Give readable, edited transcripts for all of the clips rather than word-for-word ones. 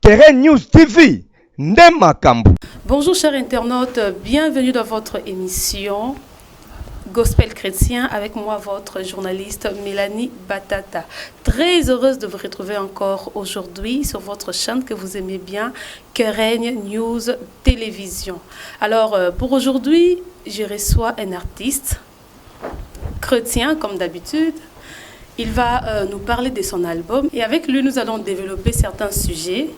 Terrain News TV, Ndemakambu. Bonjour chers internautes, bienvenue dans votre émission Gospel Chrétien avec moi votre journaliste Mélanie Batata. Très heureuse de vous retrouver encore aujourd'hui sur votre chaîne que vous aimez bien, Terrain News Télévision. Alors pour aujourd'hui, je reçois un artiste chrétien comme d'habitude. Il va nous parler de son album et avec lui, nous allons développer certains sujets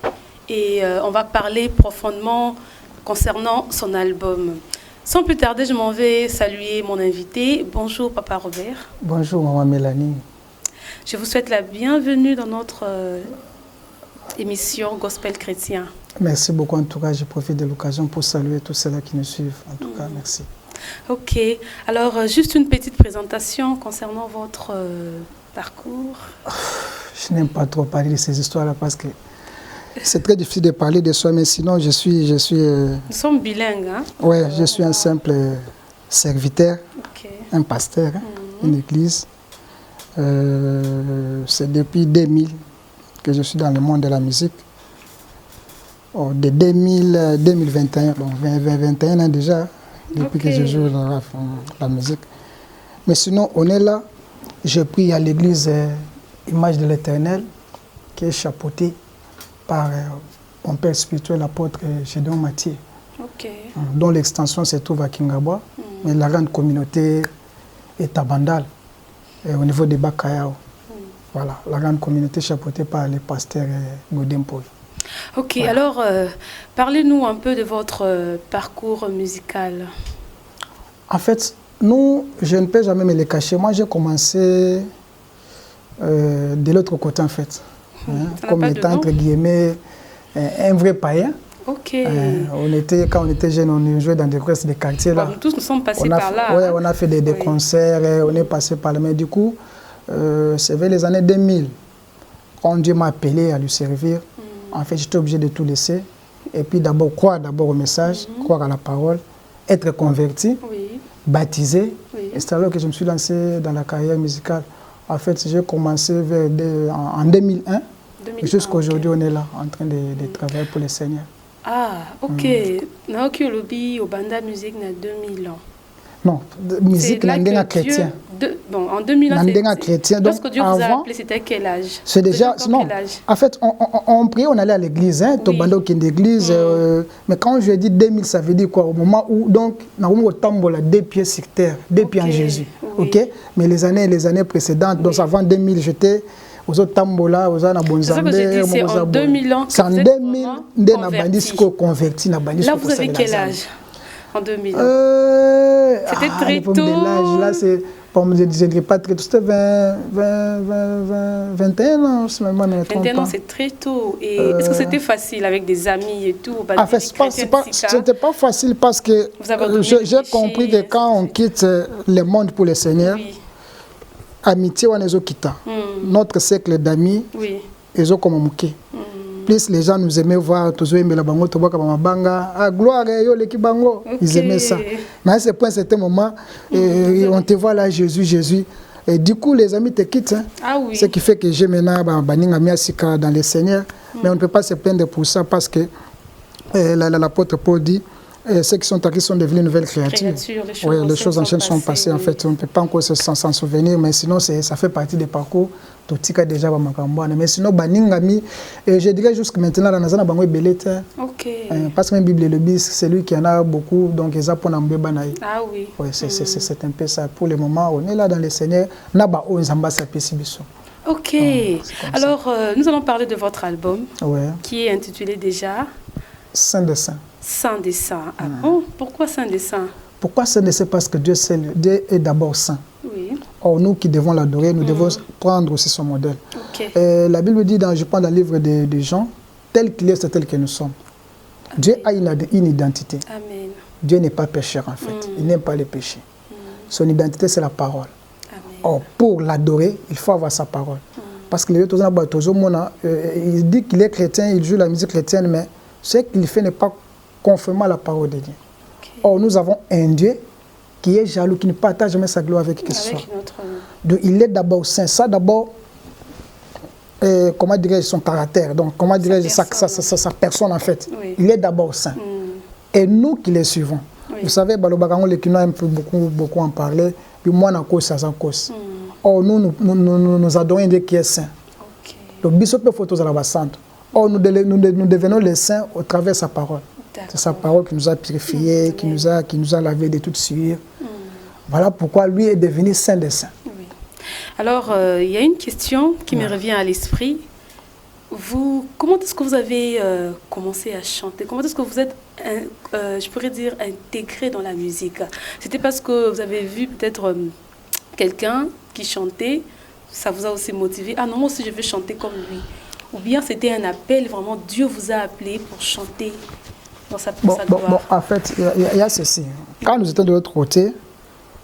et on va parler profondément concernant son album. Sans plus tarder, je m'en vais saluer mon invité. Bonjour Papa Robert. Bonjour Maman Mélanie. Je vous souhaite la bienvenue dans notre émission Gospel Chrétien. Merci beaucoup. En tout cas, je profite de l'occasion pour saluer tous ceux-là qui nous suivent. En tout cas, merci. Ok. Alors, juste une petite présentation concernant votre parcours. Je n'aime pas trop parler de ces histoires-là parce que c'est très difficile de parler de soi, mais sinon je suis Nous sommes bilingues, hein? Oui, je suis un simple serviteur, un pasteur, une église. C'est depuis 2000 que je suis dans le monde de la musique. De 2021, donc 21 ans déjà, depuis que je joue dans la musique. Mais sinon, on est là. Je prie à l'église Image de l'Éternel, qui est chapeautée par mon père spirituel, l'apôtre Gédéon Mathieu, dont l'extension se trouve à Kingabwa, mais la grande communauté est à Bandal, au niveau de Bakayao. Voilà, la grande communauté chapeautée par le pasteur Godempoy. Ok, voilà. Alors parlez-nous un peu de votre parcours musical. En fait, nous, je ne peux jamais me le cacher. Moi, j'ai commencé de l'autre côté, en fait. Comme étant, entre guillemets, un vrai païen. Ok. Quand on était jeune, on jouait dans des orchestres de quartier. Là. Nous tous nous sommes passés par là. Oui, on a fait des concerts, on est passé par là. Mais du coup, c'est vers les années 2000, quand Dieu m'a appelé à lui servir, en fait, j'étais obligé de tout laisser. Et puis d'abord, croire au message, croire à la parole, être converti, baptisé. Et c'est alors que je me suis lancé dans la carrière musicale. En fait, j'ai commencé en 2001. Jusqu'à aujourd'hui, on est là, en train de travailler pour le Seigneur. Ah, ok. Naoki Olobi, au Banda Musique, na 2000 ans. Non, musique n'andéna chrétien. Bon, en 2000 ans, chrétien. Lorsque Dieu vous a appelé, c'était quel âge? C'est déjà, non, en fait, on priait, on allait à l'église, hein, Tobando qui est d'église. Mais quand je dis 2000, ça veut dire quoi? Au moment où, donc, nous avons tambola 2 pieds sur terre, 2 pieds en Jésus. Ok? Mais les années précédentes, donc avant 2000, j'étais aux autres tambola, aux autres Bonzambé. C'est en 2000 ans. C'est en 2000, converti. Là, vous avez quel âge? En 2000 c'était très tôt. Là, c'est, je ne dirais pas très tôt, c'était 21 ans. 21 ans, c'est très tôt. Et est-ce que c'était facile avec des amis et tout? En fait, ce n'était pas facile parce que j'ai compris que quand on quitte le monde pour le Seigneur, amitié, on est quitté. Notre cercle d'amis, ils ont comme mouké. Plus les gens nous aimaient voir, tous aimaient la bango, toba kama banga, ah gloire yo le kibango, ils aimaient ça. Mais à ce point, c'était un moment, on te voit là Jésus. Et du coup, les amis te quittent. Hein. Ah oui. Ce qui fait que j'ai maintenant baninga miasika dans le Seigneur, mais on ne peut pas se plaindre pour ça parce que l'apôtre Paul dit. Ceux qui sont acquis sont devenus une nouvelle créature. Les choses anciennes sont passées. En fait, on ne peut pas encore s'en souvenir, mais sinon, ça fait partie des parcours. Tout ce qui déjà mais sinon, baningami, je dirais jusqu'à maintenant, dans la bango belete. Parce que la Bible le bis, c'est lui qui en a beaucoup, donc ils apprennent à mbébanaï. Ah oui. C'est un peu ça. Pour le moment, on est là dans le Seigneur. Naba o nzamba sa pesibiso. Ok. Alors, nous allons parler de votre album, qui est intitulé déjà Saint des Saints. Saint des Saints. Ah bon? Pourquoi Saint des Saints? Pourquoi ce n'est pas parce que Dieu est d'abord saint? Oui. Or, nous qui devons l'adorer, nous devons prendre aussi son modèle. Ok. La Bible dit, je prends dans le livre de Jean, tel qu'il est, c'est tel que nous sommes. Amen. Dieu a une identité. Amen. Dieu n'est pas pécheur en fait. Il n'aime pas les péchés. Son identité, c'est la parole. Amen. Or, pour l'adorer, il faut avoir sa parole. Parce que il dit qu'il est chrétien, il joue la musique chrétienne, mais ce qu'il fait n'est pas conformément à la parole de Dieu. Ok. Or, nous avons un Dieu qui est jaloux, qui ne partage jamais sa gloire avec qui que ce soit. Avec notre... Donc, il est d'abord saint. Ça, d'abord, comment dirais-je, son caractère. Donc, comment dirais-je, sa personne, en fait. Oui. Il est d'abord saint. Et nous qui les suivons. Oui. Vous savez, Balobagango, les Kinois aiment beaucoup en parler. Puis moi, en cause, ça en cause. Or, nous adorons un Dieu qui est saint. Ok. Donc, Bishop photos à la bassante. Or, nous devenons les saints au travers de sa parole. C'est sa parole qui nous a purifiés, qui nous a lavé de toute sueur. Voilà pourquoi lui est devenu saint des saints. Oui. Alors, il y a une question qui me revient à l'esprit. Comment est-ce que vous avez commencé à chanter? Comment est-ce que vous êtes, je pourrais dire, intégré dans la musique? C'était parce que vous avez vu peut-être quelqu'un qui chantait, ça vous a aussi motivé. Ah non, moi aussi je veux chanter comme lui. Ou bien c'était un appel, vraiment Dieu vous a appelé pour chanter dans sa gloire. Bon, en fait, il y a ceci. Quand nous étions de l'autre côté,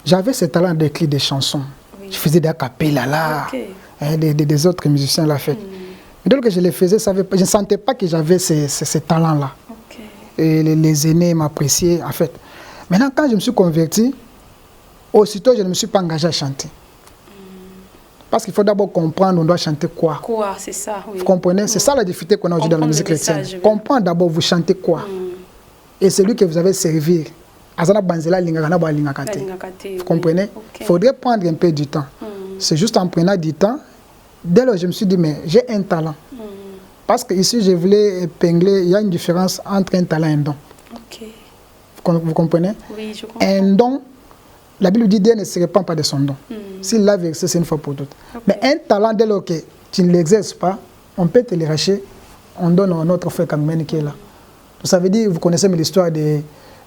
j'avais ce talent d'écrire des chansons. Oui. Je faisais des acapellas là, des autres musiciens l'ont fait. Mais dès que je les faisais, je ne sentais pas que j'avais ces talents-là. Et les aînés m'appréciaient, en fait. Maintenant, quand je me suis converti, aussitôt, je ne me suis pas engagé à chanter. Parce qu'il faut d'abord comprendre, on doit chanter quoi. Quoi, c'est ça, oui. Vous comprenez? C'est ça la difficulté qu'on a aujourd'hui dans la musique chrétienne. Comprendre d'abord, vous chantez quoi. Et celui que vous avez servi, vous comprenez? Il faudrait prendre un peu du temps. C'est juste en prenant du temps, dès lors, je me suis dit, mais j'ai un talent. Parce que ici, je voulais épingler, il y a une différence entre un talent et un don. Vous comprenez? Oui, je comprends. Un don, la Bible dit, Dieu ne se répand pas de son don. S'il l'a versé, c'est une fois pour toutes. Mais un talent, dès lors que tu ne l'exerces pas, on peut te le racheter, on donne à notre frère Kamimène qui est là. Ça veut dire, vous connaissez l'histoire des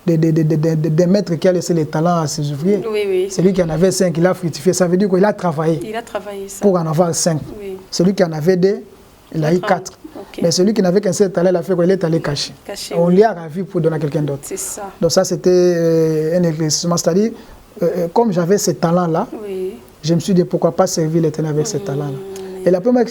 maîtres qui a laissé les talents à ses ouvriers. Oui, oui. Celui qui en avait 5, il a fructifié. Ça veut dire qu'il a travaillé. Il a travaillé ça. Pour en avoir 5. Oui. Celui qui en avait 2, il a eu 4. Mais celui qui n'avait qu'un seul talent, il a fait quoi? Il est allé cacher. On lui a ravi pour donner à quelqu'un d'autre. C'est ça. Donc ça, c'était un éclaircissement. C'est-à-dire, comme j'avais ce talent-là, je me suis dit, pourquoi pas servir l'Éternel avec ce talent-là. Et la première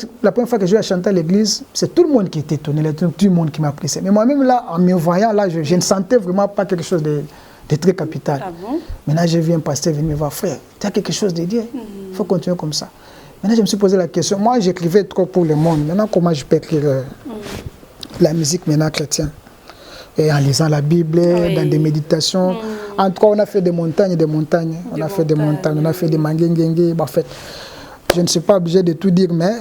fois que je vais chanter à l'église, c'est tout le monde qui était étonné, tout le monde qui m'appréciait. Mais moi-même, là, en me voyant, là, je ne sentais vraiment pas quelque chose de très capital. Ah bon? Maintenant, j'ai vu un pasteur venir me voir, frère, tu as quelque chose de Dieu, il faut continuer comme ça. Maintenant, je me suis posé la question, moi, j'écrivais trop pour le monde. Maintenant, comment je peux écrire la musique maintenant chrétienne? Et en lisant la Bible, dans des méditations. En tout cas, on a fait des montagnes et des montagnes. On a fait des montagnes, on a fait des manguenguengue. En fait, je ne suis pas obligé de tout dire, mais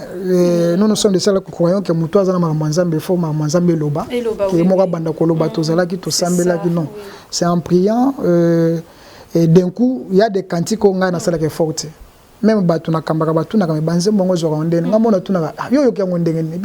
nous sommes des celles qui croyons que Moutoua Zana Manzambe, il faut Manzambe Loba. Et moi, Bandako Loba, Tozala, qui Tosambe, là, qui non. C'est en priant, et d'un coup, il y a des cantiques qu'on a dans celle qui est forte. Même Batuna Kambara, Batuna Kambara, Banze Bongo Zorande, Namona Tuna, Yo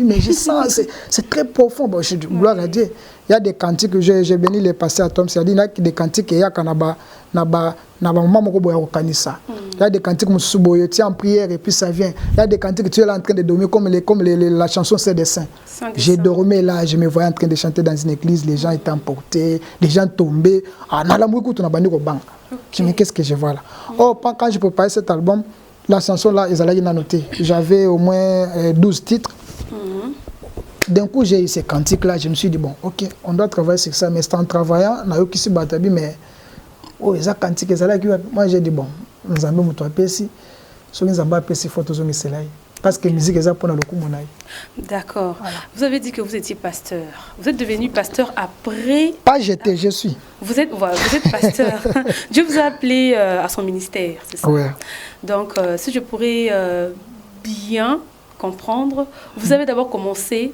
mais je sens, c'est très profond, je dis, gloire à Dieu. Il y a des cantiques que j'ai béni les pasteurs à Tom, c'est-à-dire qu'il y a des cantiques qui y a Kanaba, Naba, Maman Boya au Kanissa. Il y a des cantiques où Souboyo, tu es en prière et puis ça vient. Il y a des cantiques que tu es là en train de dormir, comme la chanson C'est des saints. J'ai dormi là, je me voyais en train de chanter dans une église, les gens étaient emportés, les gens tombaient. Ah, Nalamoukou, tu n'as pas dit au banc. Je me dis, qu'est-ce que je vois là? Oh, quand je préparais cet album, la chanson là, ils allaient y noter. J'avais au moins 12 titres. D'un coup, j'ai eu ces cantiques là, je me suis dit, bon, ok, on doit travailler sur ça, mais c'est en travaillant, on a eu qui se battent, mais oh, ils ont cantiques, moi j'ai dit, bon, nous avons mis toi ici, si nous avons ici, il faut tous nous cela. Parce que la musique est pour le coup, mon aïe. D'accord. Voilà. Vous avez dit que vous étiez pasteur. Vous êtes devenu pasteur après. Pas j'étais, je suis. Vous êtes pasteur. Dieu vous a appelé à son ministère, c'est ça? Oui. Donc, si je pourrais bien comprendre, vous avez d'abord commencé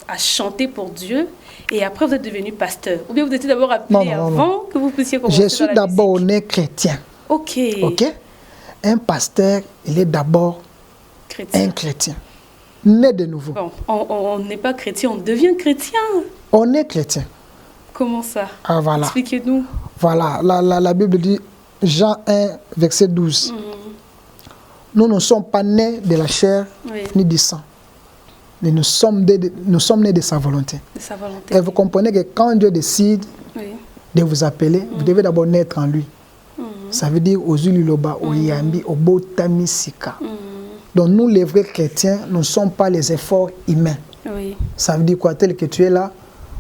à chanter pour Dieu et après vous êtes devenu pasteur. Ou bien vous étiez d'abord appelé avant que vous puissiez commencer. Je suis d'abord né chrétien. Ok. Ok. Un pasteur, il est d'abord un chrétien. Né de nouveau. Bon, on n'est pas chrétien, on devient chrétien. On est chrétien. Comment ça? Ah, voilà. Expliquez-nous. Voilà, la Bible dit, Jean 1, verset 12. Nous ne sommes pas nés de la chair ni du sang. Mais nous sommes nés de sa volonté. De sa volonté. Et vous comprenez que quand Dieu décide de vous appeler, vous devez d'abord naître en lui. Ça veut dire aux Uliloba, aux Yambi, aux Botami Sika. Donc nous, les vrais chrétiens, nous ne sommes pas les efforts humains. Oui. Ça veut dire quoi? Tel que tu es là,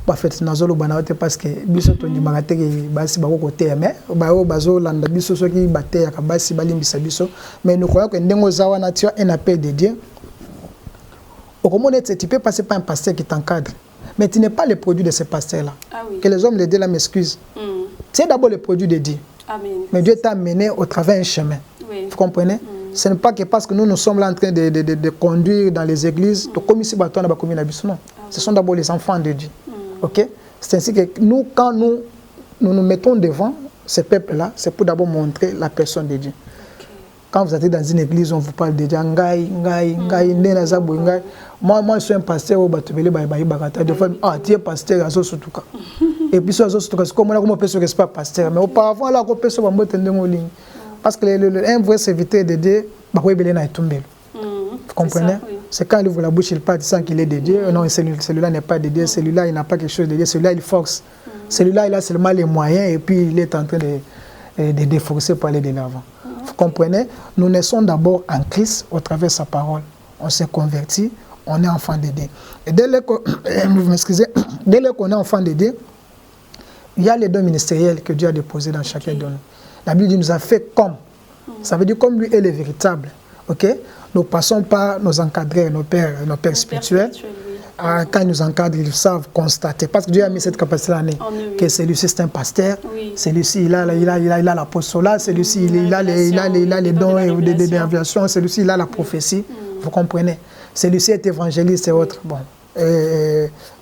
parce que biso to ndimaka te basi bako côté mais bazo landa biso soki baté ya basi balimbisa biso, mais nous croyons que ndengo zawa na tu as un appel de Dieu. Au comment tu peux passer par un pasteur qui t'encadre, mais tu n'es pas le produit de ce pasteur là. Ah, oui. Que les hommes le disent là m'excuse. Tu es d'abord le produit de Dieu. Amen. Mais Dieu t'a mené au travers un chemin. Oui. Vous comprenez? Ce n'est pas que parce que nous sommes là en train de conduire dans les églises, comme ici, non. Ce sont d'abord les enfants de Dieu. Ok? C'est ainsi que nous, quand nous nous mettons devant ces peuples-là, c'est pour d'abord montrer la personne de Dieu. Okay. Quand vous êtes dans une église, on vous parle de Dieu. Moi, je suis un pasteur au Batubele, des fois, tu es pasteur, et puis, c'est comme on peut se respecter pasteur. Mais auparavant, là, on peut se ligne. Parce que un vrai serviteur de Dieu, vous comprenez? C'est quand il ouvre la bouche, il parle sans qu'il est de Dieu. Non, celui-là n'est pas de Dieu, celui-là, il n'a pas quelque chose de Dieu, celui-là, il force. Celui-là, il a seulement les moyens et puis il est en train de déforcer pour aller de l'avant. Vous comprenez? Nous naissons d'abord en Christ au travers de sa parole. On s'est converti, on est enfant de Dieu. Et dès lors qu'on est enfant de Dieu, il y a les dons ministériels que Dieu a déposés dans chacun de nous. La Bible nous a fait comme. Ça veut dire comme lui est le véritable. Ok? Nous passons par nos encadrés, nos pères spirituels. Quand ils nous encadrent, ils savent constater. Parce que Dieu a mis cette capacité-là que celui-ci c'est un pasteur, celui-ci il a l'apostolat, celui-ci il a les dons d'aviation, celui-ci il a la prophétie. Vous comprenez? Celui-ci est évangéliste et autres. Bon.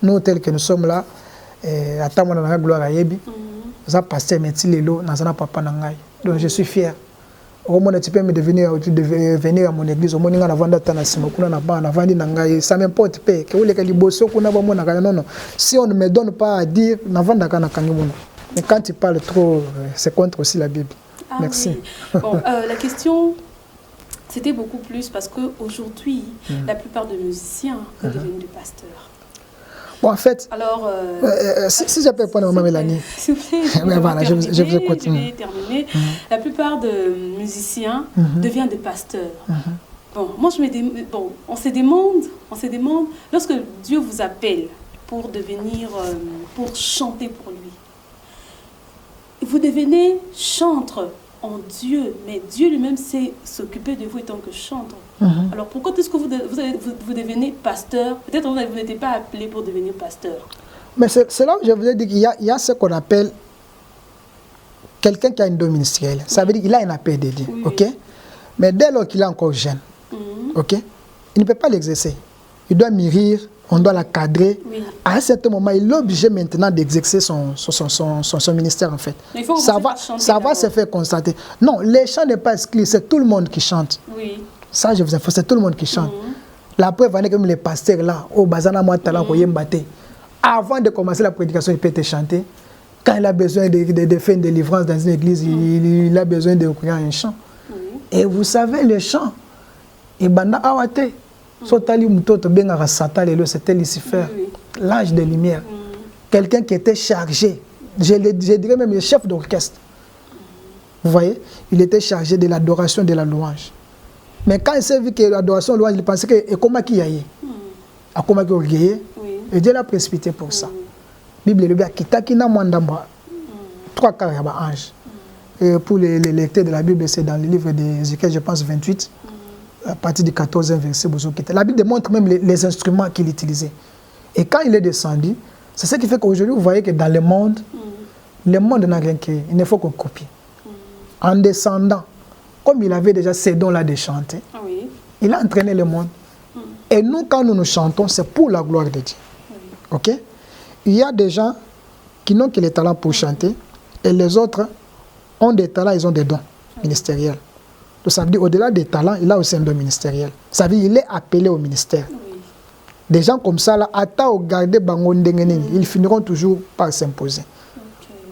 Nous, tels que nous sommes là, à Tamona gloire à Yebi, nous avons pasteur Metilelo, nous avons papa Nangai. Donc je suis fier. Au moins, tu peux me venir à mon église, au moins, ça m'importe pas. Non. Si on ne me donne pas à dire, mais quand tu parles trop, c'est contre aussi la Bible. Ah, merci. Oui. Bon, la question, c'était beaucoup plus parce qu'aujourd'hui, la plupart des musiciens sont devenus des pasteurs. Bon, en fait, alors, si je peux répondre à Maman Mélanie. S'il vous plaît, voilà, je vous écoute. Je vais terminer. La plupart des musiciens deviennent des pasteurs. Bon, moi, on se demande, lorsque Dieu vous appelle pour devenir, pour chanter pour lui, vous devenez chantre en Dieu, mais Dieu lui-même sait s'occuper de vous en tant que chantre. Alors pourquoi est-ce que vous devenez pasteur? Peut-être que vous n'étiez pas appelé pour devenir pasteur. Mais c'est là où je vous ai dit qu'il y a ce qu'on appelle quelqu'un qui a une don ministérielle. Ça veut dire qu'il a un appel de Dieu. Ok? Mais dès lors qu'il est encore jeune, ok? Il ne peut pas l'exercer. Il doit mûrir, on doit la cadrer. À un certain moment, il est obligé maintenant d'exercer son ministère en fait. Mais il faut ça va se faire constater. Non, les chants n'est pas exclu, c'est tout le monde qui chante. Oui. Ça, je vous informe, c'est tout le monde qui chante. La preuve est que même les pasteurs là, au Bazana Moatala, avant de commencer la prédication, il peut te chanter. Quand il a besoin de faire une délivrance dans une église, il a besoin de recourir à un chant. Et vous savez, le chant, et Banda Awate, Sotali Mutoto Bengara Satale, c'était Lucifer, l'ange de lumière. Quelqu'un qui était chargé, je dirais même le chef d'orchestre. Vous voyez, il était chargé de l'adoration, de la louange. Mais quand il s'est vu que l'adoration, louange, il pensait que et comment qu'il y a eu, à comment qu'il y a eu, et Dieu l'a précipité pour ça. Bible le Kitakina Mwandamba, 3 quarts ange. Et pour les lecteurs de la Bible, c'est dans le livre d'Ézéchiel, je pense 28, à partir du 14e verset. La Bible démontre même les instruments qu'il utilisait. Et quand il est descendu, c'est ce qui fait qu'aujourd'hui, vous voyez que dans le monde n'a rien créé. Il ne faut qu'on copie. En descendant, comme il avait déjà ces dons-là de chanter, il a entraîné le monde. Et nous, quand nous chantons, c'est pour la gloire de Dieu. Ok? Il y a des gens qui n'ont que les talents pour chanter, et les autres ont des talents, ils ont des dons ministériels. Donc ça veut dire, au-delà des talents, il a aussi un don ministériel. Ça veut dire qu'il est appelé au ministère. Des gens comme ça, là, à garder bango ndengeni, ils finiront toujours par s'imposer.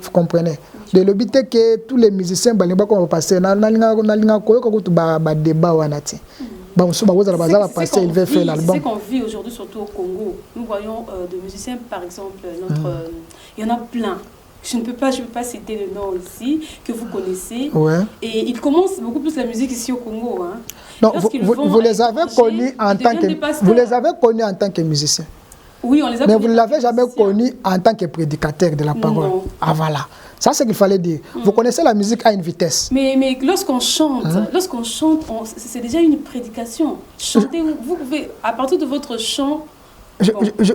Vous comprenez? De l'obité que tous les musiciens, bah, on va passer, débat c'est ce qu'on vit aujourd'hui, surtout au Congo. Nous voyons des musiciens, par exemple, il y en a plein. Je ne peux pas citer le nom ici, que vous connaissez. Ouais. Et ils commencent beaucoup plus la musique ici au Congo. Hein. Non, vous les avez connus en tant que... Vous les avez connus en tant que musiciens. Oui, on les a connus. Mais vous ne l'avez jamais connu en tant que prédicateur de la parole. Non. Ah voilà. Ça, c'est ce qu'il fallait dire. Vous connaissez la musique à une vitesse. Mais lorsqu'on chante, c'est déjà une prédication. Chanter, vous pouvez, à partir de votre chant...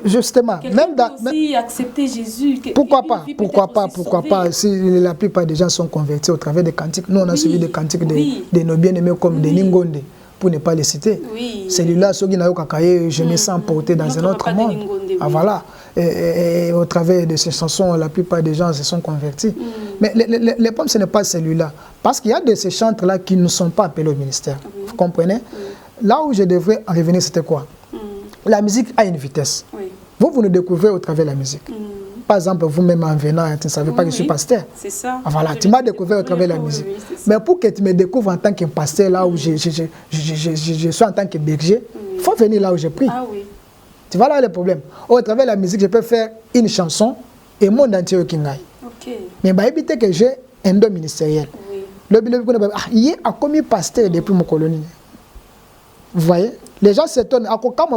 Justement, même dans accepter Jésus. Pourquoi pas si la plupart des gens sont convertis au travers des cantiques. Nous on a suivi des cantiques de nos bien-aimés comme de Ningonde, pour ne pas les citer. Celui-là, ceux qui n'ont pas cahier, je me sens porté dans un autre monde. Ah voilà. Et au travers de ces chansons, la plupart des gens se sont convertis. Mais le problème, ce n'est pas celui-là. Parce qu'il y a de ces chantres-là qui ne sont pas appelés au ministère. Vous comprenez? Là où je devrais en revenir, c'était quoi? La musique a une vitesse. Oui. Vous le découvrez au travers de la musique. Par exemple, vous-même en venant, tu ne savais pas que je suis pasteur. C'est ça. Ah, voilà, tu m'as découvert au travers de la musique. Mais pour que tu me découvres en tant que pasteur, là où je suis en tant que berger, il faut venir là où je prie. Ah, oui. Tu vois là le problème. Au travers de la musique, je peux faire une chanson et le monde entier qui ngaille. Mais il éviter que j'ai un don ministériel. Il a commis pasteur depuis mon colonie. Vous voyez? Les gens s'étonnent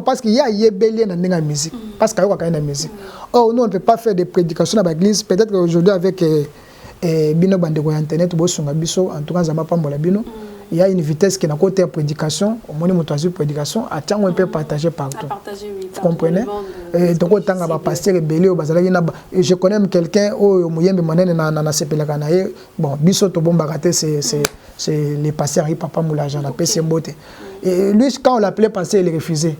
parce qu'il y a un bélier dans la musique. Parce qu'il y a une musique. Or, nous, on ne peut pas faire des prédications dans l'église. Peut-être qu'aujourd'hui, avec Bino Bandego Internet, en tout cas, il y a une vitesse qui est à côté de la prédication. Au moins, on peut prédication. On peut partager partout. Vous comprenez? Donc, autant que pasteur et bélier, je connais quelqu'un bon, Biso Tobombagate, c'est les pasteurs Papa Moulajan, la PC Mbote. Et lui, quand on l'appelait pasteur, il refusait.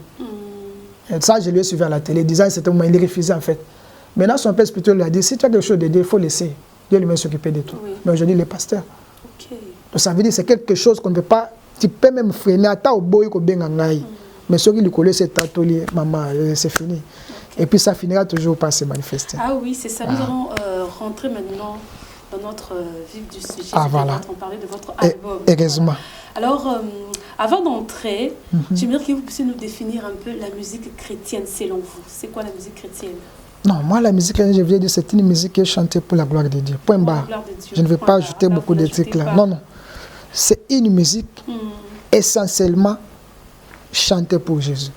Et ça, je lui ai suivi à la télé, disant que c'était un moment, il refusait en fait. Maintenant, son père spirituel lui a dit, si tu as quelque chose de dire, il faut laisser. Dieu lui-même s'occuper de tout. Mais aujourd'hui, il est pasteur. Donc ça veut dire que c'est quelque chose qu'on ne peut pas, tu peux même freiner, à ta au boy ko bengangai. Mais ce qui lui colle, c'est atelier, maman, c'est fini. Et puis ça finira toujours par se manifester. Ah oui, c'est ça. Nous allons rentrer maintenant dans notre vif du sujet. Ah voilà. On parlait de votre album. Heureusement. Alors, avant d'entrer, j'aimerais que vous puissiez nous définir un peu la musique chrétienne selon vous. C'est quoi la musique chrétienne? Non, moi la musique chrétienne, je viens de dire, c'est une musique qui est chantée pour la gloire de Dieu. Point barre. Je ne vais pas ajouter beaucoup de trucs là. Non, non. C'est une musique essentiellement chantée pour Jésus.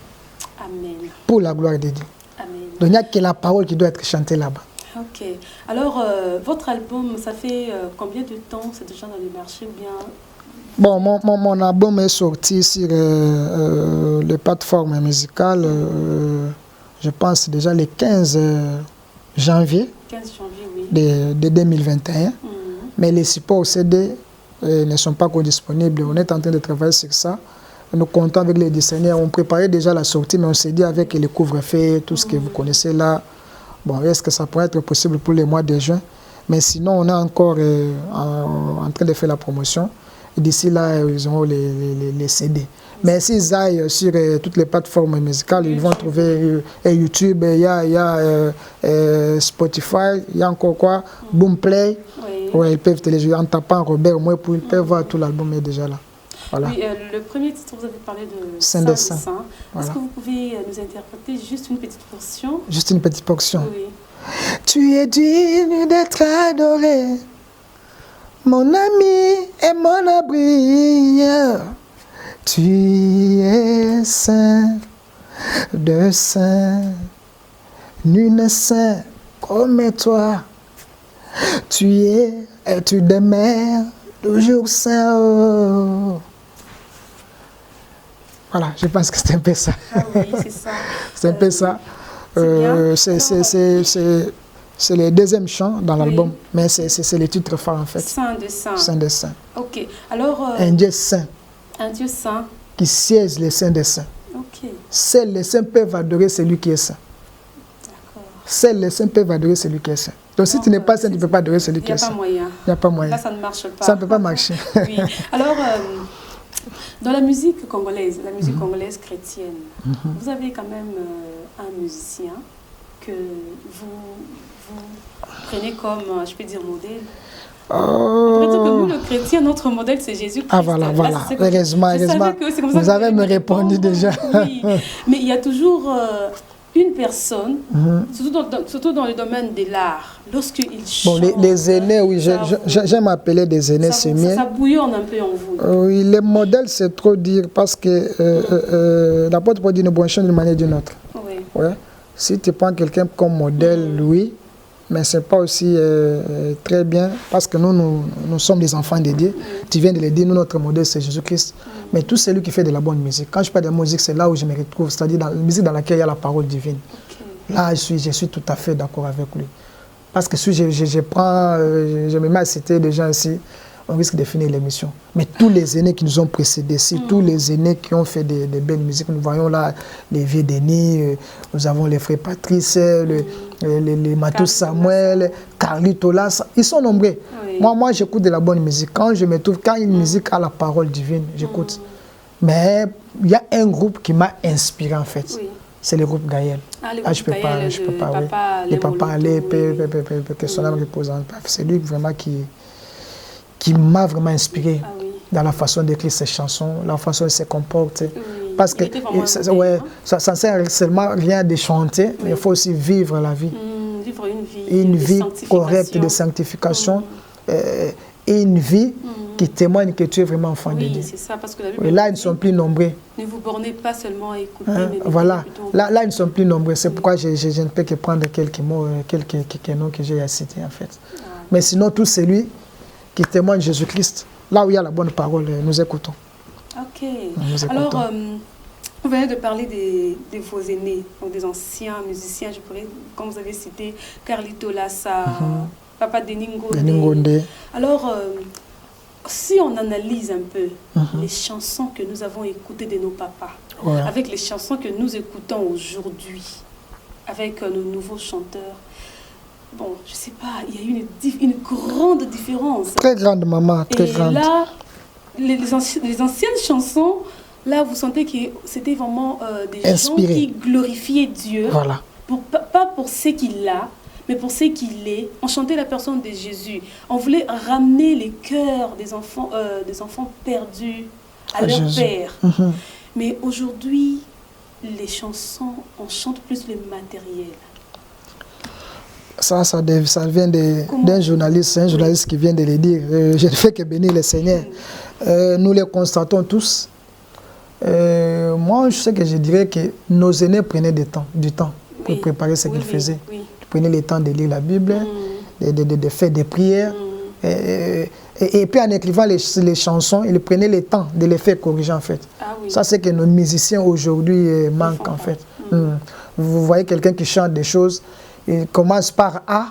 Amen. Pour la gloire de Dieu. Amen. Donc il n'y a que la parole qui doit être chantée là-bas. Ok. Alors, votre album, ça fait combien de temps c'est déjà dans le marché ou bien... Bon, mon album est sorti sur les plateformes musicales, je pense déjà le 15 janvier, 15 janvier oui. de 2021. Mais les supports CD ne sont pas encore disponibles. On est en train de travailler sur ça. Nous comptons avec les designers. On préparait déjà la sortie, mais on s'est dit avec les couvre-feux, tout ce que vous connaissez là, bon, est-ce que ça pourrait être possible pour le mois de juin? Mais sinon, on est encore en train de faire la promotion. D'ici là, ils auront les CD. Mais s'ils aillent sur toutes les plateformes musicales, ils vont trouver YouTube, il y a Spotify, il y a encore quoi, Boomplay. Oui. Ouais, ils peuvent télécharger en tapant Robert, moi, ils peuvent voir tout l'album est déjà là. Voilà. Oui, le premier titre, vous avez parlé de Saint des Saints. Est-ce que vous pouvez nous interpréter juste une petite portion? Juste une petite portion. Oui. Tu es digne d'être adoré, mon ami et mon abri. Tu es saint de saint, nul n'est saint comme toi. Tu es et tu demeures toujours saint. Oh. Voilà, je pense que c'est un peu ça. Ah oui, c'est ça. C'est un peu ça. C'est le deuxième chant dans l'album, mais c'est le titre phare en fait. Saint de Saint. Saint de Saint. Ok. Alors. Un Dieu saint. Un Dieu saint. Qui siège les saints des saints. Ok. Seuls les saints peuvent adorer celui qui est saint. D'accord. Seuls les saints peuvent adorer celui qui est saint. Donc si tu n'es pas saint, tu ne peux pas adorer celui qui est saint. Il n'y a pas moyen. Il n'y a pas moyen. Là, ça ne marche pas. Ça ne peut pas marcher. Oui. Alors, Dans la musique congolaise chrétienne, vous avez quand même un musicien que vous prenez comme, je peux dire, modèle. On pourrait dire que nous, le chrétien, notre modèle, c'est Jésus-Christ. Ah voilà. Heureusement. Vous avez me répondu déjà. Oui. Mais il y a toujours une personne, surtout dans le domaine de l'art, lorsqu'il chante... Bon, les aînés, oui, j'aime appeler des aînés, c'est mieux. Ça bouillonne un peu en vous. Oui, les modèles, c'est trop dire, parce que l'apôtre peut dire une bonne chose d'une manière ou d'une autre. Oui. Ouais. Si tu prends quelqu'un comme modèle, oui, mais ce n'est pas aussi très bien, parce que nous sommes des enfants de Dieu. Tu viens de le dire, nous, notre modèle, c'est Jésus-Christ. Mais tout celui qui fait de la bonne musique. Quand je parle de musique, c'est là où je me retrouve, c'est-à-dire dans la musique dans laquelle il y a la parole divine. Okay. Là, je suis tout à fait d'accord avec lui. Parce que si je me mets à citer des gens ici, on risque de finir l'émission. Mais tous les aînés qui nous ont précédés, tous les aînés qui ont fait des belles musiques, nous voyons là les vieux Denis, nous avons les frères Patrice, les Matos Samuel, Carlito Las, ils sont nombreux. Oui. Moi j'écoute de la bonne musique. Quand une musique a la parole divine, j'écoute. Mais il y a un groupe qui m'a inspiré en fait. Oui. C'est le groupe Gaël. Je peux pas, oui. Les papas, que son âme repose en paix. C'est lui vraiment qui m'a vraiment inspiré dans la façon d'écrire ses chansons, la façon dont il se comporte. Parce que ça ne sert seulement rien de chanter, mais il faut aussi vivre la vie. Vivre une vie correcte de sanctification et une vie qui témoigne que tu es vraiment enfant de Dieu. C'est ça, parce que la Bible là, ils ne sont plus nombreux. Ne vous bornez pas seulement à écouter, mais voilà. Là, ils ne sont plus nombreux. C'est pourquoi je ne peux que prendre quelques mots, quelques noms que j'ai à citer en fait. Mais sinon, tout celui qui témoigne Jésus-Christ, là où il y a la bonne parole, nous écoutons. Ok. Alors, vous venez de parler de vos aînés, donc des anciens musiciens, je pourrais, comme vous avez cité, Carlito Lassa, Papa Denis Ngonde. Alors, si on analyse un peu les chansons que nous avons écoutées de nos papas, avec les chansons que nous écoutons aujourd'hui, avec nos nouveaux chanteurs, bon, je ne sais pas, il y a une grande différence. Très grande, maman, très grande. Et là, les anciennes chansons, là, vous sentez que c'était vraiment des inspiré. Gens qui glorifiaient Dieu, voilà. Pas pour ce qu'il a, mais pour ce qu'il est. On chantait la personne de Jésus. On voulait ramener les cœurs des enfants perdus à leur Jésus. Père. Mais aujourd'hui, les chansons, on chante plus le matériel. Ça vient d'un journaliste, qui vient de le dire. Je ne fais que bénir le Seigneur. Nous les constatons tous. Moi, je sais que je dirais que nos aînés prenaient du temps pour préparer ce qu'ils faisaient. Ils prenaient le temps de lire la Bible, de faire des prières. Et puis en écrivant les chansons, ils prenaient le temps de les faire corriger en fait. Ça, c'est que nos musiciens aujourd'hui manquent en fait. Vous voyez quelqu'un qui chante des choses, il commence par A,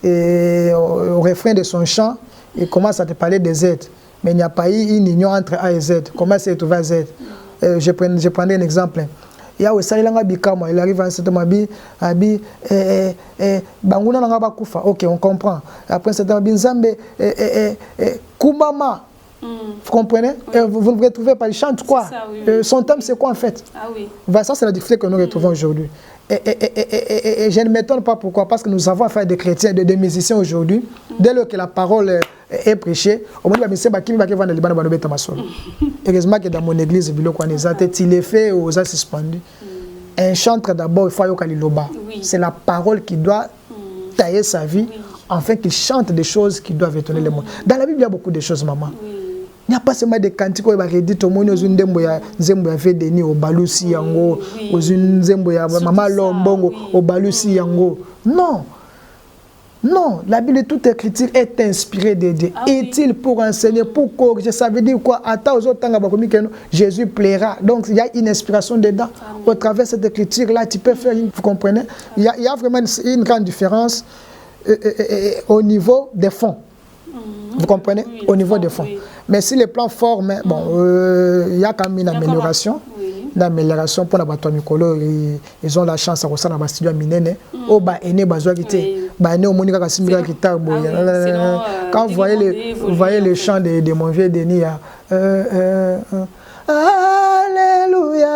et au refrain de son chant, il commence à te parler des Z. Mais il n'y a pas eu une union entre A et Z. Comment c'est trouvé à Z? Je prendrai un exemple. Il y a aussi il arrive à un certain moment, ok, on comprend. Après un certain moment, Nzambe, Kumama. Vous comprenez? Vous ne retrouvez pas, il chante quoi? Ça, son thème, c'est quoi en fait? Ça, c'est la difficulté que nous retrouvons aujourd'hui. Et je ne m'étonne pas pourquoi, parce que nous avons affaire à des chrétiens, des musiciens aujourd'hui. Dès lors que la parole est prêchée, au moment où heureusement que dans mon église, il est fait aux suspendus. Un chanteur d'abord, il faut aller au bas. C'est la parole qui doit tailler sa vie, afin qu'il chante des choses qui doivent étonner le monde. Dans la Bible, il y a beaucoup de choses, maman. Il n'y a pas seulement des cantiques où il va dire tout le monde aux Nzembo ya fait Denis au Balusi yango, aux Nzembo ya Maman Lombongo au Balusi yango. Non. Non, la Bible, toute écriture est inspirée de Dieu. Est-il pour enseigner, pour corriger? Ça veut dire quoi? Jésus plaira. Donc il y a une inspiration dedans. Au travers de cette écriture-là, tu peux faire, vous comprenez? Il y a vraiment une grande différence au niveau des fonds. Vous comprenez? Au niveau des fonds. Mais si les plans forment, bon, il y a quand même une amélioration. d'amélioration pour la bateau Mikolo. Ils ont la chance à ressortir dans le studio Minene. Oh, bah, aîné, bah, joie qui était. Bah, aîné, au Monica Kassimira qui t'a beau. Quand vous voyez le chant de mon vieux Denis, Alléluia.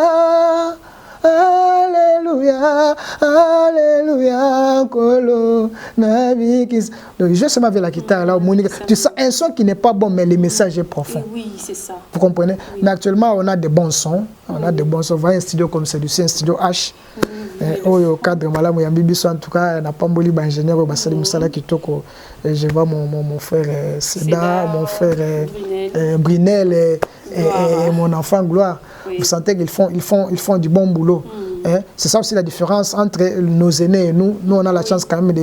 Alléluia, Alléluia, Kolo, Nabikis. Donc, je sais avec la guitare là, Monica. Tu sais, un son qui n'est pas bon, mais le message est profond. Oui, c'est ça. Vous comprenez? Oui. Mais actuellement, on a des bons sons. On a des bons sons. On voit un studio comme celui-ci, un studio H. Au cadre, en tout cas, on n'a pas mboli ingénieur, Bassali Moussala Kitoko. Je vois mon frère Seda, mon frère Brunel et mon enfant Gloire. Oui. Vous sentez qu'ils font du bon boulot. C'est ça aussi la différence entre nos aînés et nous. Nous, on a la chance quand même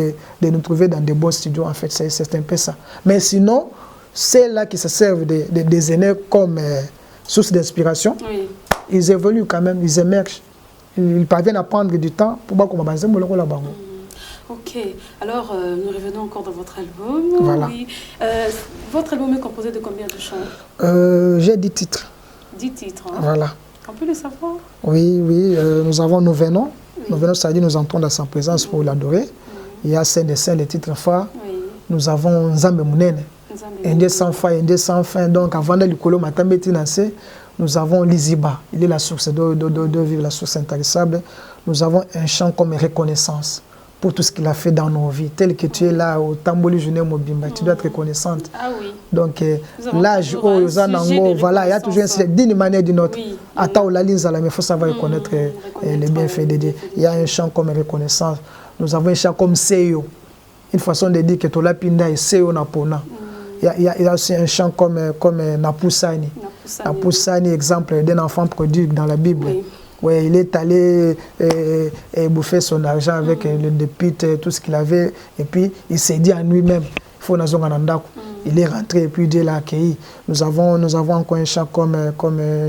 de nous trouver dans des bons studios, en fait. C'est un peu ça. Mais sinon, c'est là qui se servent des aînés comme source d'inspiration. Oui. Ils évoluent quand même, ils émergent. Ils parviennent à prendre du temps pour voir comment on va là-bas. Ok, alors nous revenons encore dans votre album. Voilà. Oui. Votre album est composé de combien de chants? J'ai 10 titres. 10 titres. Hein. Voilà. On peut le savoir? Oui, nous avons Nous venons. Oui. Nous venons, ça dit nous entrons dans sa présence pour l'adorer. Il y a Saint des Saints, les titres phares. Oui. Nous avons Nzambe Mounene. Indé sans fin, Indé sans fin. Donc avant de l'Ikolo Matambeti Nassé, nous avons Liziba. Il est la source de vivre, la source intarissable. Nous avons un chant comme reconnaissance pour tout ce qu'il a fait dans nos vies. Tel que tu es là au Tamboli Jeunet Mobimba, tu dois être reconnaissante. Ah oui. Donc, l'âge où voilà, il y a toujours un sujet d'une manière ou d'une autre. Oui. Attends, la ligne, il faut savoir reconnaître les bienfaits de Dieu. Il y a un chant comme reconnaissance. Nous avons un chant comme Seyo. Une façon de dire que Tola Pinda et Seyo Napona. Il y a aussi un chant comme Napusani. Napusani, exemple d'un enfant prodigue dans la Bible. Oui. Ouais, il est allé bouffer son argent avec le dépite, tout ce qu'il avait. Et puis, il s'est dit à lui-même, il faut nous en. Il est rentré et puis Dieu l'a accueilli. Nous avons encore un chant comme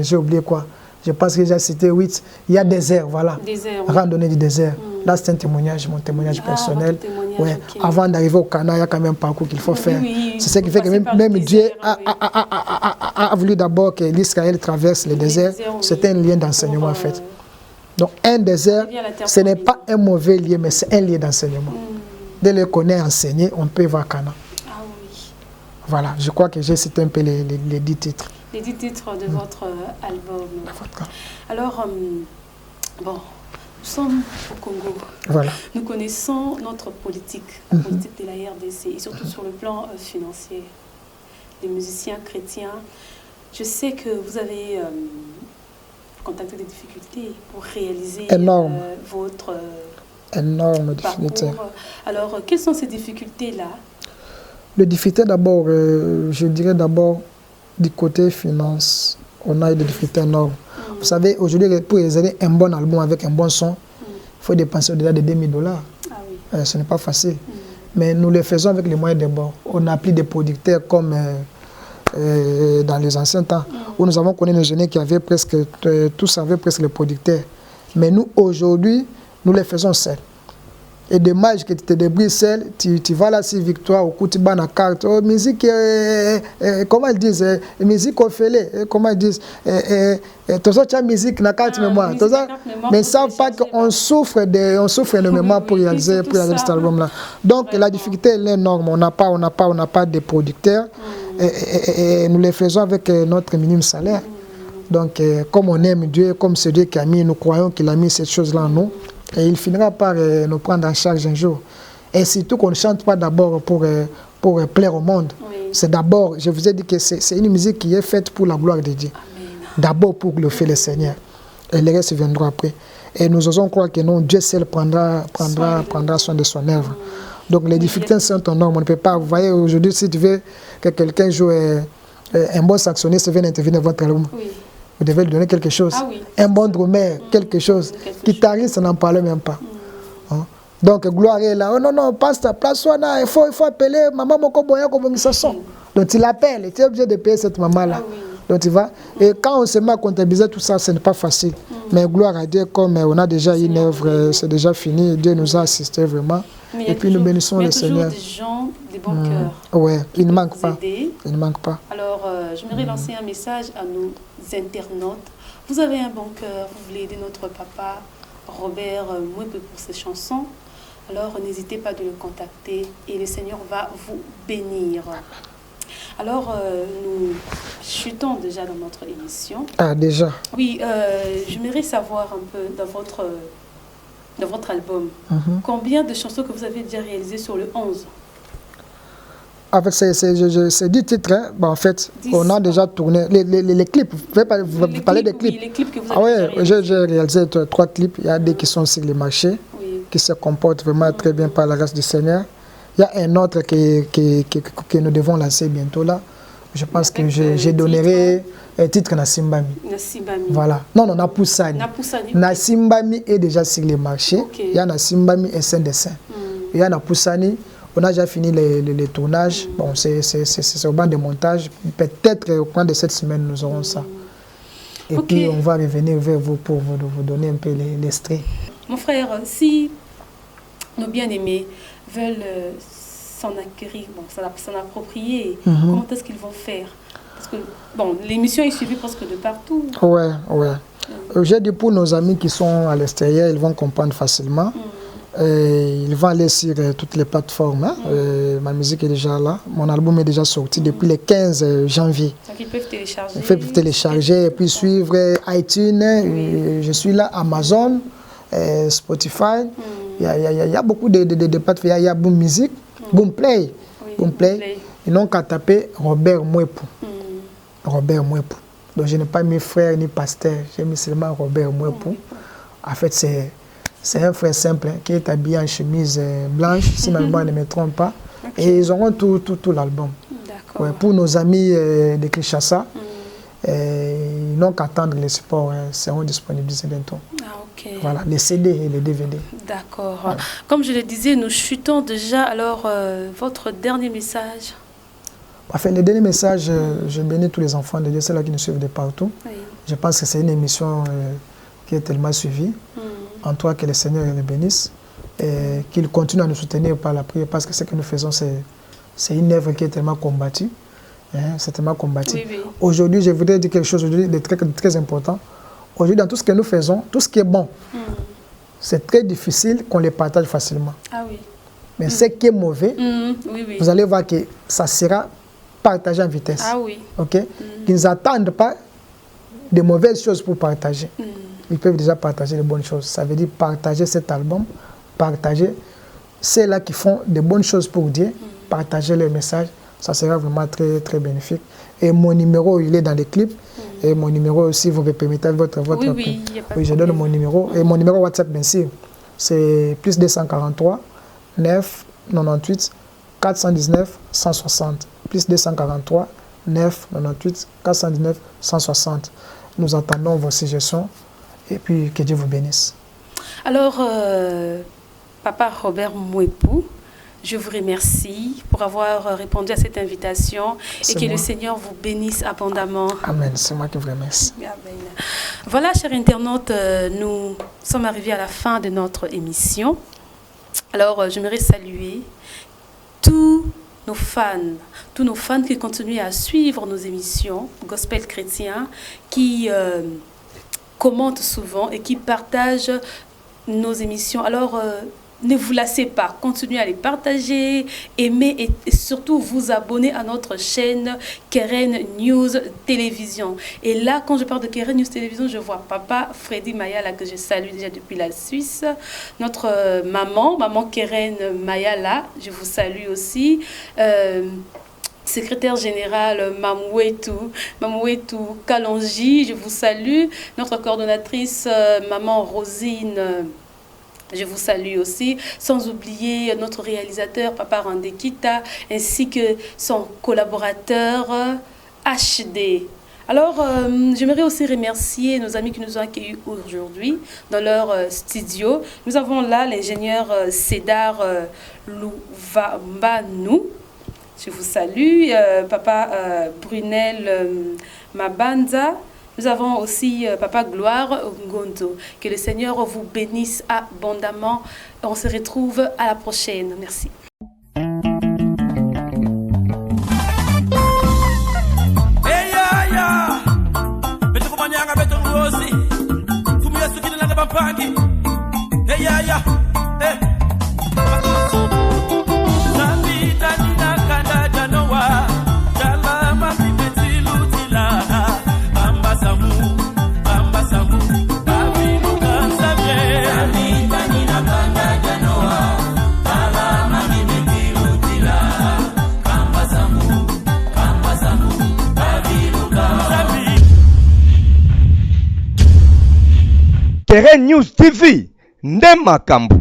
j'ai oublié quoi. Je pense que j'ai cité 8. Il y a désert, voilà. Désert, oui. Randonnée du désert. Là, c'est un témoignage, mon témoignage personnel. Témoignage, ouais. Okay. Avant d'arriver au Cana, il y a quand même un parcours qu'il faut faire. Oui, c'est ce qui fait que même Dieu a voulu d'abord que l'Israël traverse le désert. C'est un lien d'enseignement, en fait. Donc, un désert, ce n'est pas un mauvais lien, mais c'est un lien d'enseignement. Dès le qu'on est enseigné, on peut voir Cana. Ah oui. Voilà, je crois que j'ai cité un peu les 10 titres. Les 10 titres de votre album. Alors, bon, nous sommes au Congo. Voilà. Nous connaissons notre politique, la politique de la RDC, et surtout sur le plan financier. Les musiciens chrétiens, je sais que vous avez contacté des difficultés pour réaliser votre énorme difficulté. Alors, quelles sont ces difficultés-là? Les difficultés d'abord, je dirais d'abord du côté finance, on a eu des difficultés énormes. Vous savez, aujourd'hui, pour réaliser un bon album avec un bon son, il faut dépenser au-delà de $2000. Ah oui. Ce n'est pas facile. Mais nous le faisons avec les moyens de bord. On a pris des producteurs comme dans les anciens temps, où nous avons connu nos jeunes qui avaient presque, tous avaient presque les producteurs. Mais nous, aujourd'hui, nous les faisons seuls. Et dommage que tu te débrouilles seul, tu vas là sur Victoire, au coup tu bats la carte, oh, musique, comment ils disent, musique au fêlé, comment ils disent, tu as musique la carte mémoire, mais ils ne savent pas qu'on souffre énormément pour réaliser cet album-là. Donc la difficulté est énorme, on n'a pas de producteurs, et nous les faisons avec notre minimum salaire. Donc comme on aime Dieu, comme c'est Dieu qui a mis, nous croyons qu'il a mis cette chose-là en nous. Et il finira par nous prendre en charge un jour. Et surtout qu'on ne chante pas d'abord pour plaire au monde. Oui. C'est d'abord, je vous ai dit que c'est une musique qui est faite pour la gloire de Dieu. D'abord pour glorifier le Seigneur. Et le reste viendra après. Et nous osons croire que non, Dieu seul prendra soin de son œuvre. Donc les difficultés sont énormes. On ne peut pas, vous voyez, aujourd'hui, si tu veux que quelqu'un joue un bon saxoniste vienne intervenir dans votre album. Oui. Vous devez lui donner quelque chose. Ah oui. Un bon drummer, quelque chose. Guitariste, on n'en parle même pas. Hein? Donc, Gloire est là. Oh non, non, pasteur, place-toi là. Il faut appeler maman Mokoboya comme ça son. Donc, il appelle. Tu es obligé de payer cette maman-là. Ah oui. Donc, tu vois. Et quand on se met à comptabiliser tout ça, ce n'est pas facile. Mais gloire à Dieu, comme on a déjà une œuvre, c'est déjà fini. Dieu nous a assistés vraiment. Et puis, nous bénissons le Seigneur. Il y a toujours des gens, des bons cœurs. Oui, il ne manque pas. Il ne manque pas. Alors, j'aimerais lancer un message à nos internautes. Vous avez un bon cœur, vous voulez aider notre papa Robert Mouepou pour ses chansons. Alors n'hésitez pas de le contacter et le Seigneur va vous bénir. Alors nous chutons déjà dans notre émission. Ah, déjà? Oui, j'aimerais savoir un peu dans votre album, combien de chansons que vous avez déjà réalisées sur le 11? En fait, c'est 10 titres. Hein. Bon, en fait, 10, on a déjà tourné les clips. Vous parlez des clips? Oui, les clips que vous Ah avez ouais, j'ai réalisé 3 clips. Il y a des qui sont sur les marchés, qui se comportent vraiment très bien par la grâce du Seigneur. Il y a un autre que nous devons lancer bientôt là. Je pense que je donnerai un titre Nasimbami. Nasimbami. Voilà. Non, Napoussani. Nasimbami est déjà sur les marchés. Il y a Nasimbami et Saint-Dessin. Il y a Napoussani. On a déjà fini les tournages. Bon, c'est au banc de montage. Peut-être au cours de cette semaine, nous aurons ça. Et puis, on va revenir vers vous pour vous donner un peu l'extrait. Mon frère, si nos bien-aimés veulent s'en acquérir, s'en approprier, comment est-ce qu'ils vont faire? Parce que, bon, l'émission est suivie presque de partout. Ouais. J'ai dit pour nos amis qui sont à l'extérieur, ils vont comprendre facilement. Ils vont aller sur toutes les plateformes. Hein. Ma musique est déjà là. Mon album est déjà sorti depuis le 15 janvier. Donc ils peuvent télécharger. Ils peuvent télécharger et puis suivre iTunes. Je suis là, Amazon, Spotify. Il y a beaucoup de plateformes. Il y a Boom Music, Boom Play. Boom Play. Ils n'ont qu'à taper Robert Mouepou. Robert Mouepou. Donc je n'ai pas mis frère ni pasteur. J'ai mis seulement Robert Mouepou. En fait, c'est un frère simple qui est habillé en chemise blanche, si ma mémoire ne me trompe pas. Et ils auront tout l'album. Ouais, pour nos amis de Kinshasa, ils n'ont qu'à attendre les supports. Seront disponibilisés bientôt. Voilà, les CD et les DVD. D'accord. Voilà. Comme je le disais, nous chutons déjà. Alors, votre dernier message? Enfin, le dernier message, je bénis tous les enfants de Dieu, ceux-là qui nous suivent de partout. Je pense que c'est une émission qui est tellement suivie. En toi, que le Seigneur le bénisse et qu'il continue à nous soutenir par la prière parce que ce que nous faisons, c'est une œuvre qui est tellement combattue. C'est tellement combattu. Aujourd'hui, je voudrais dire quelque chose de très important. Aujourd'hui, dans tout ce que nous faisons, tout ce qui est bon, c'est très difficile qu'on les partage facilement. Mais ce qui est mauvais, vous allez voir que ça sera partagé en vitesse. Qu'ils n'attendent pas de mauvaises choses pour partager. Ils peuvent déjà partager les bonnes choses. Ça veut dire partager cet album, partager ceux-là qui font de bonnes choses pour Dieu, partager le message. Ça sera vraiment très, très bénéfique. Et mon numéro, il est dans les clips. Et mon numéro aussi, vous me permettez votre oui, je donne mon numéro. Et mon numéro WhatsApp, bien sûr, c'est plus 243 9 98 419 160. Plus 243 9 98 419 160. Nous attendons vos suggestions. Et puis, que Dieu vous bénisse. Alors, Papa Robert Mouepou, je vous remercie pour avoir répondu à cette invitation et que le Seigneur vous bénisse abondamment. Amen. C'est moi qui vous remercie. Amen. Voilà, chers internautes, nous sommes arrivés à la fin de notre émission. Alors, j'aimerais saluer tous nos fans qui continuent à suivre nos émissions Gospel Chrétien, qui commentent souvent et qui partagent nos émissions. Alors, ne vous lassez pas, continuez à les partager, aimer et surtout vous abonner à notre chaîne Keren News Télévision. Et là, quand je parle de Keren News Télévision, je vois Papa Freddy Mayala, que je salue déjà depuis la Suisse. Notre maman Keren Mayala, je vous salue aussi. Secrétaire générale Mamouetou Kalonji, je vous salue. Notre coordonnatrice Maman Rosine, je vous salue aussi. Sans oublier notre réalisateur Papa Randekita, ainsi que son collaborateur HD. Alors, j'aimerais aussi remercier nos amis qui nous ont accueillis aujourd'hui dans leur studio. Nous avons là l'ingénieur Cédar Louvambanou. Je vous salue, Papa Brunel Mabanza. Nous avons aussi Papa Gloire Ngondo. Que le Seigneur vous bénisse abondamment. On se retrouve à la prochaine. Merci. Hey, Keren News TV nde makambo.